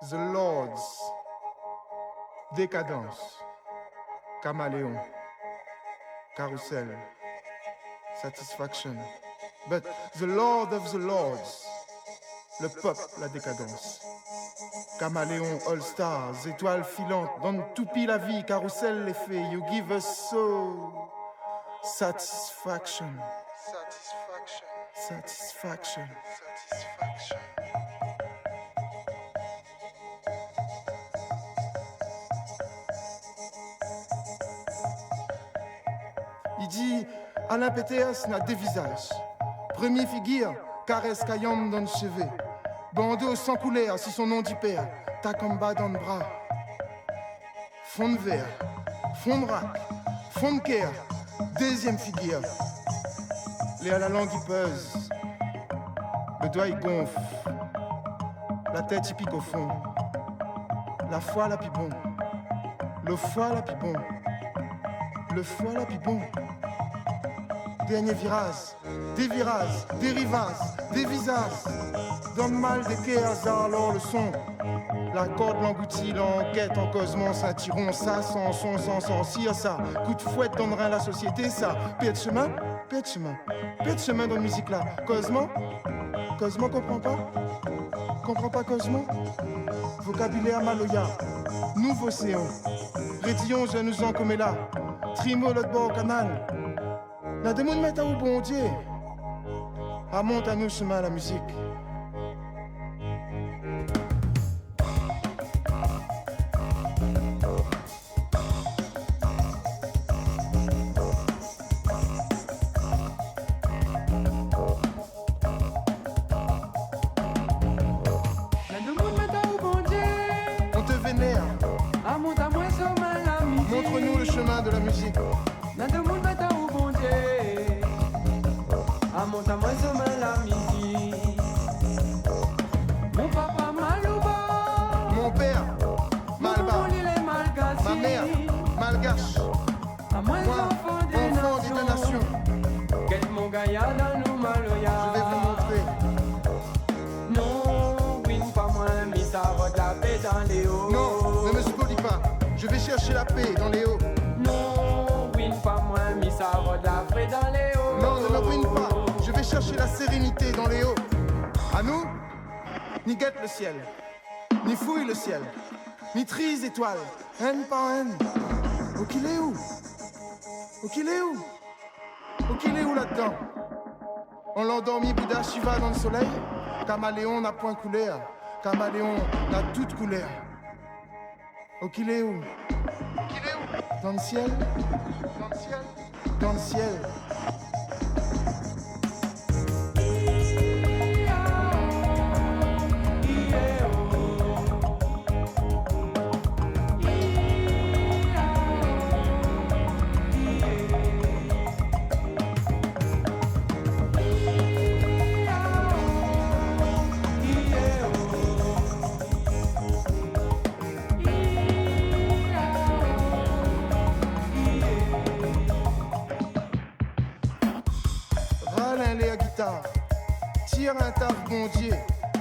The Lords, Décadence, Caméléon, Carousel, Satisfaction. But the Lord of the Lords, le peuple, la décadence. Caméléon, All Stars, étoiles filantes, donne toupie la vie, Carousel l'effet, you give us so satisfaction. Satisfaction. Satisfaction. Satisfaction. Il dit, Alain Pétéas n'a deux visages. Premier figure, caresse Kayam dans le cheveu. Bandeau sans couleur, si son nom dit père. Takamba dans le bras. Fond de verre, fond de rack, fond de cœur. Deuxième figure. Les à la langue il pèse. Le doigt il gonfle. La tête il pique au fond. La foi la pis bon. Le foie la pis bon. Le foie la pis bon. Dernier virage, des virages, des rivages, des visages. Dans le mal des quais, hasard, alors le son. La corde l'engloutit, l'enquête en cosmos, un tiron, ça, sans son, sans cire, ça. Coup de fouette donnerait à la société, ça. Pied de chemin, pied de chemin, pied de chemin dans la musique là. Cosmo, Cosmo comprend pas? Comprend pas Cosmo? Vocabulaire maloya, nouveau séon. Rétillon, je nous en comme là. Trimo, l'autre bord au canal. N'a des mots de mettre au bon Dieu. À monte à nous chemin la musique. On te vénère. Montre-nous le chemin de la musique. Monte à moi sur la musique. Mon papa Malouba. Mon père, Malba. Ma mère, Malgache. À moi, enfant des nations. Quel mon gaillard dans nous maloya. Je vais vous montrer. Non, oui, pas moi, mais ça va de la paix dans les hauts. Non, ne me spolie pas. Je vais chercher la paix dans les hauts. Non, oui, pas moi, mais ça va de la paix dans les hauts. Non, ne me ruine pas. Je vais chercher la sérénité dans les hauts. À nous, ni guette le ciel, ni fouille le ciel, ni trise étoile, haine par haine. Oh qu'il est où? Oh qu'il est où? Oh qu'il est où là-dedans? On l'endormi Bouddha Shiva dans le soleil. Caméléon n'a point couleur. Caméléon n'a toute couleur. Oh qu'il est où? Oh qu'il est où? Dans le ciel? Dans le ciel? Dans le ciel. Tire un taf bon Dieu,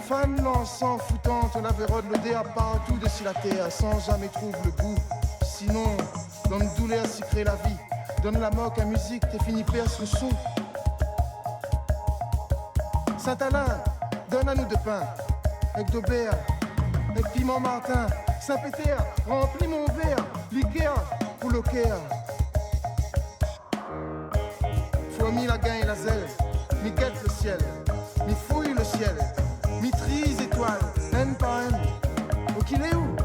fan l'encens foutante, la vérode le dé à partout dessus la terre, sans jamais trouve le goût. Sinon, donne douleur si crée la vie, donne la moque à musique, t'es fini perce le son. Saint-Alain, donne à nous de pain, avec d'Aubert, avec piment Martin. Saint-Péter, remplis mon verre, liqueur pour le cœur. Faut mis la gain et la zèle. Mi guette le ciel, mi fouille le ciel, mi trise étoile, haine par haine. Oh qu'il est où?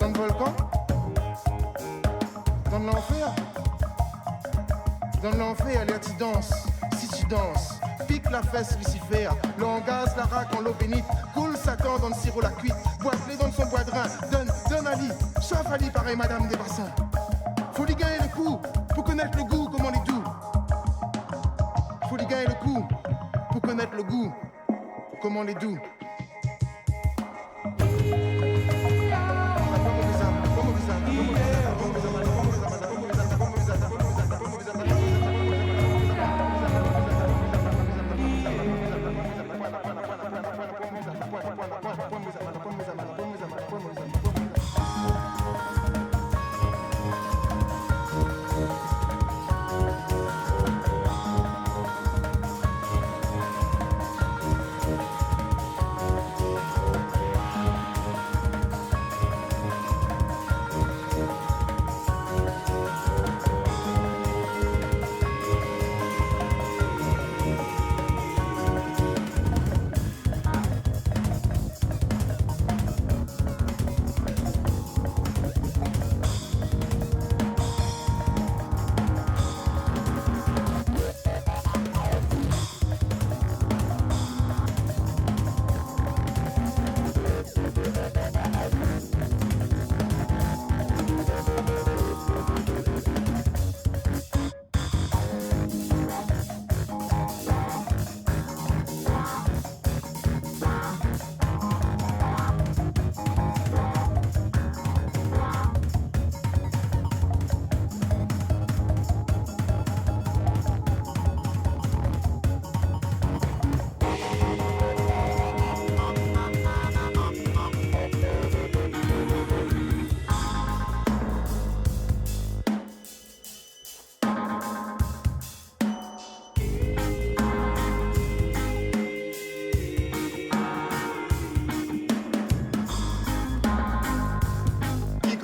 Dans le volcan? Dans l'enfer? Dans l'enfer, allez tu danses, si tu danses, pique la fesse Lucifer, l'engaz la raque en l'eau bénite, coule Satan dans le sirop la cuite, boite-les dans son bois de rein, donne Ali, chauffe Ali pareil Madame des Bassins. Faut lui gagner le coup, pour connaître le goût, comment les doux. Faut lui gagner le coup, pour connaître le goût, comment les doux.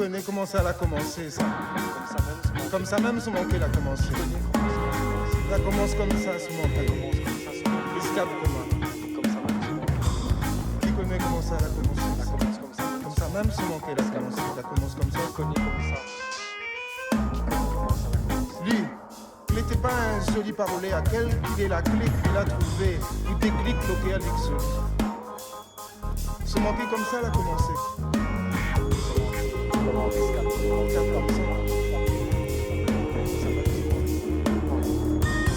connaît comment ça a commencé, ça? Comme ça même, ce manqué l'a commencé. Ça commence comme ça, ce manqué. Escape comment? Qui connaît comment ça a commencé? Comme ça même, ce manqué l'a commencé. Ça commence comme ça. Lui, il n'était pas un joli parolier à quel qu'il est la clé qu'il a trouvé ou déclic bloqué à l'exode. Ce manqué comme ça l'a commencé.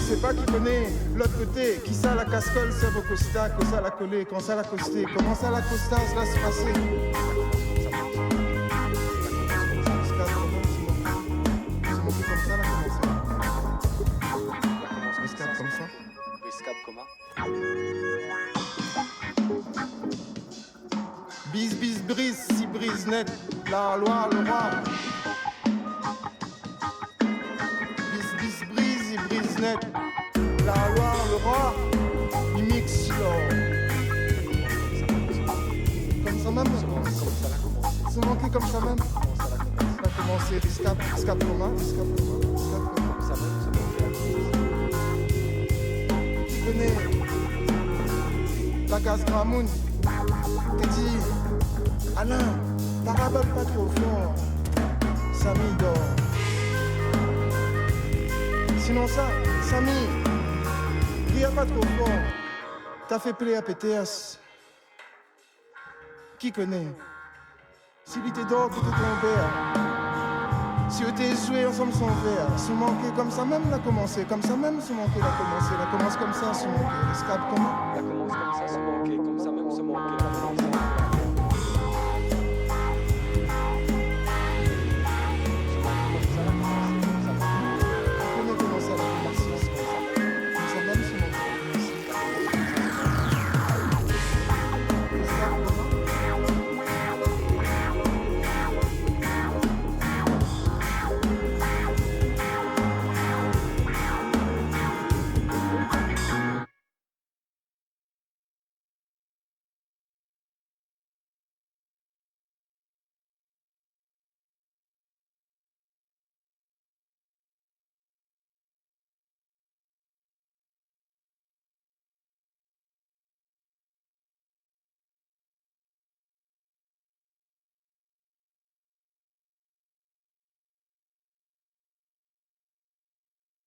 C'est pas qui connaît l'autre côté, qui ça la cascole, c'est vos costa, que ça la collé, quand ça la costé, comment ça la costa, cela se passait. C'est manqué comme ça l'a commencé. Escape comme ça. Escape comment? Bis bis brise, si brise net, la loi, le roi. Bis bis brise, il brise net, la loi, le roi. Il mixe comme ça même. C'est manqué comme ça même. Ça a commencé, escape comment? Escape comment? Tu connais la gaz Gramoun? T'es dit, Alain, parabole pas trop fort, Samy dort. Sinon ça, Samy, crie pas trop fort, t'as fait play à PTS. Qui connaît? S'il était d'or, peut-être ton père. Si on était joué ensemble son verre, se manquer comme ça même l'a commencé, comme ça même se manquer l'a commencé, la commence comme ça, se manquer, escape comment? La commence comme ça, se manquer, comme ça même se manquer, la commence.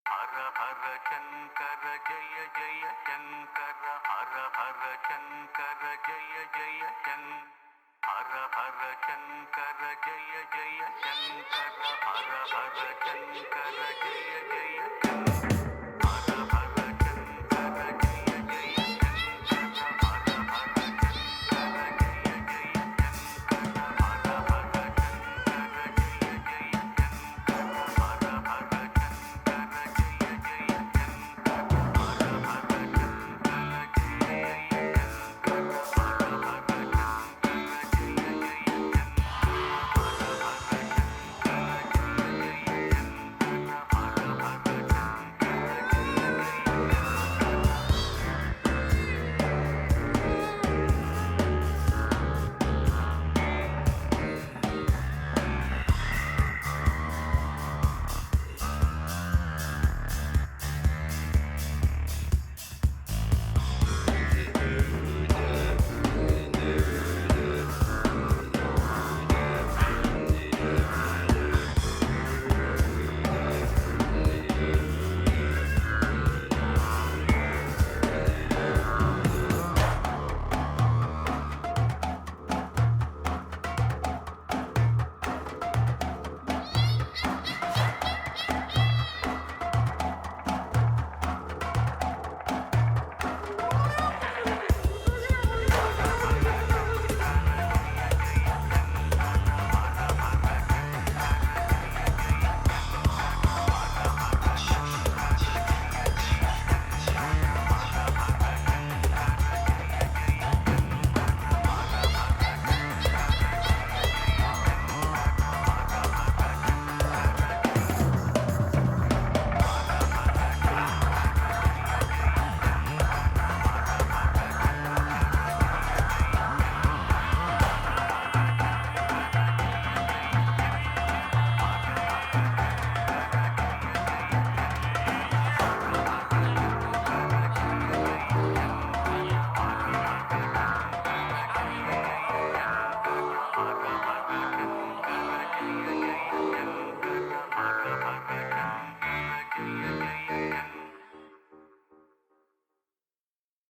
हर हर शंकर जय जय शंकर हर हर शंकर जय जय शंकर हर हर शंकर जय जय शंकर हर हर शंकर जय जय शंकर